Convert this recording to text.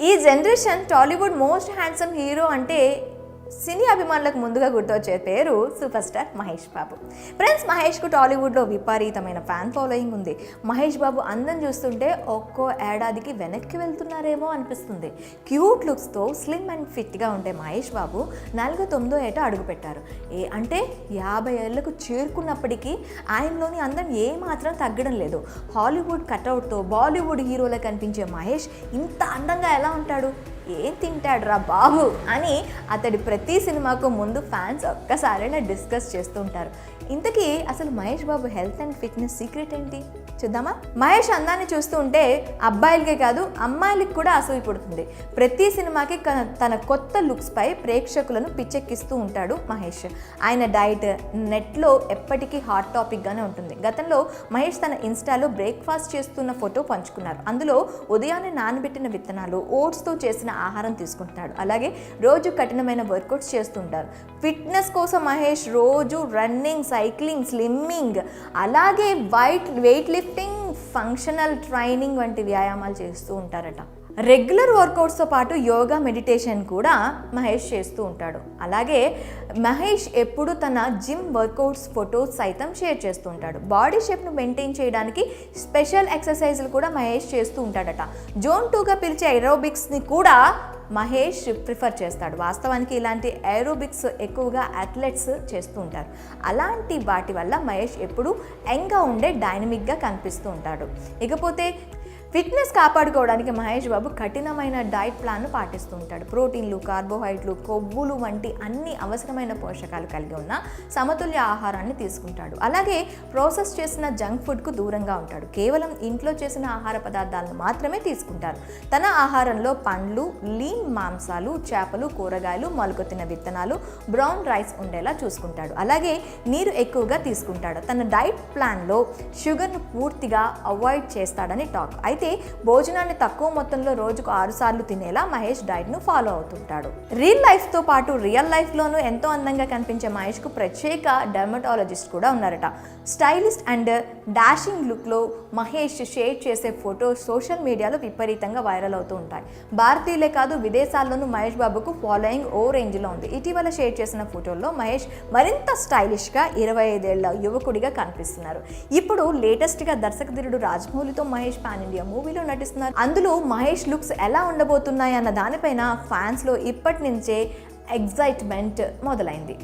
ఈ generation Tollywood most handsome hero అంటే సినీ అభిమానులకు ముందుగా గుర్తొచ్చే పేరు super star Mahesh Babu. Friends, మహేష్కు టాలీవుడ్లో విపరీతమైన ఫ్యాన్ ఫాలోయింగ్ ఉంది. మహేష్ బాబు అందం చూస్తుంటే ఒక్కో ఏడాదికి వెనక్కి వెళ్తున్నారేమో అనిపిస్తుంది. క్యూట్ లుక్స్తో స్లిమ్ అండ్ ఫిట్గా ఉండే మహేష్ బాబు 49వ ఏట అడుగుపెట్టారు. అంటే 50 ఏళ్లకు చేరుకున్నప్పటికీ ఆయనలోని అందం ఏమాత్రం తగ్గడం లేదు. హాలీవుడ్ కటౌట్తో బాలీవుడ్ హీరోలకు కనిపించే మహేష్ ఇంత అందంగా ఎలా ఉంటాడు, ఏం తింటాడురా బాబు అని అతడి ప్రతి సినిమాకు ముందు ఫ్యాన్స్ ఒక్కసారైనా డిస్కస్ చేస్తూ ఉంటారు. ఇంతకీ అసలు Mahesh Babu health and fitness secret ఏంటి చూద్దామా? మహేష్ అందాన్ని చూస్తూ ఉంటే అబ్బాయిలకే కాదు అమ్మాయిలకి కూడా అసూయ పుడుతుంది. ప్రతి సినిమాకి తన కొత్త లుక్స్పై ప్రేక్షకులను పిచ్చెక్కిస్తూ ఉంటాడు మహేష్. ఆయన డైట్ నెట్లో ఎప్పటికీ హాట్ టాపిక్గానే ఉంటుంది. గతంలో మహేష్ తన ఇన్స్టాలో బ్రేక్ఫాస్ట్ చేస్తున్న ఫోటో పంచుకున్నారు. అందులో ఉదయాన్నే నానబెట్టిన విత్తనాలు, ఓట్స్తో చేసిన ఆహారం తీసుకుంటున్నాడు. అలాగే రోజు కఠినమైన వర్కౌట్స్ చేస్తుంటారు. ఫిట్నెస్ కోసం మహేష్ రోజు రన్నింగ్, సైక్లింగ్, స్లిమ్మింగ్, అలాగే వెయిట్ లిఫ్టింగ్, ఫంక్షనల్ ట్రైనింగ్ వంటి వ్యాయామాలు చేస్తూ ఉంటారట. రెగ్యులర్ వర్కౌట్స్తో పాటు యోగా, మెడిటేషన్ కూడా మహేష్ చేస్తూ ఉంటాడు. అలాగే మహేష్ ఎప్పుడు తన జిమ్ వర్కౌట్స్ ఫొటోస్ సైతం షేర్ చేస్తూ ఉంటాడు. బాడీ షేప్ను మెయింటైన్ చేయడానికి స్పెషల్ ఎక్సర్సైజులు కూడా మహేష్ చేస్తూ ఉంటాడట. జోన్ 2గా పిలిచే ఏరోబిక్స్ని కూడా మహేష్ ప్రిఫర్ చేస్తాడు. వాస్తవానికి ఇలాంటి ఏరోబిక్స్ ఎక్కువగా అథ్లెట్స్ చేస్తూ ఉంటారు. అలాంటి వాటి వల్ల మహేష్ ఎప్పుడు యంగ్గా ఉండే డైనమిక్గా కనిపిస్తూ ఉంటాడు. ఇకపోతే ఫిట్నెస్ కాపాడుకోవడానికి మహేష్ బాబు కఠినమైన డైట్ ప్లాన్ను పాటిస్తూ ఉంటాడు. ప్రోటీన్లు, కార్బోహైడ్రేట్లు, కొవ్వులు వంటి అన్ని అవసరమైన పోషకాలు కలిగి ఉన్న సమతుల్య ఆహారాన్ని తీసుకుంటాడు. అలాగే ప్రాసెస్ చేసిన జంక్ ఫుడ్కు దూరంగా ఉంటాడు. కేవలం ఇంట్లో చేసిన ఆహార పదార్థాలను మాత్రమే తీసుకుంటారు. తన ఆహారంలో పండ్లు, లీన్ మాంసాలు, చేపలు, కూరగాయలు, మొలకెత్తిన విత్తనాలు, బ్రౌన్ రైస్ ఉండేలా చూసుకుంటాడు. అలాగే నీరు ఎక్కువగా తీసుకుంటాడు. తన డైట్ ప్లాన్లో షుగర్ను పూర్తిగా అవాయిడ్ చేస్తాడని టాక్. అయితే భోజనాన్ని తక్కువ మొత్తంలో రోజుకు 6 సార్లు తినేలా మహేష్ డైట్ను ఫాలో అవుతుంటాడు. రియల్ లైఫ్తో పాటు రియల్ లైఫ్లోనూ ఎంతో అందంగా కనిపించే మహేష్కు ప్రత్యేక డెర్మటాలజిస్ట్ కూడా ఉన్నారట. స్టైలిస్ట్ అండ్ డాషింగ్ లుక్లో మహేష్ షేర్ చేసే ఫోటోస్ సోషల్ మీడియాలో విపరీతంగా వైరల్ అవుతూ ఉంటాయి. భారతీయులే కాదు విదేశాల్లోనూ మహేష్ బాబుకు ఫాలోయింగ్ ఓ రేంజ్లో ఉంది. ఇటీవల షేర్ చేసిన ఫోటోల్లో మహేష్ మరింత స్టైలిష్గా 25 ఏళ్ల యువకుడిగా కనిపిస్తున్నారు. ఇప్పుడు లేటెస్ట్గా దర్శకధీరుడు రాజమౌళితో మహేష్ పాన్ ఇండియా మూవీలో నటిస్తున్నారు. అందులో మహేష్ లుక్స్ ఎలా ఉండబోతున్నాయి అన్న దానిపైన ఫ్యాన్స్లో ఇప్పటి నుంచే ఎగ్జైట్మెంట్ మొదలైంది.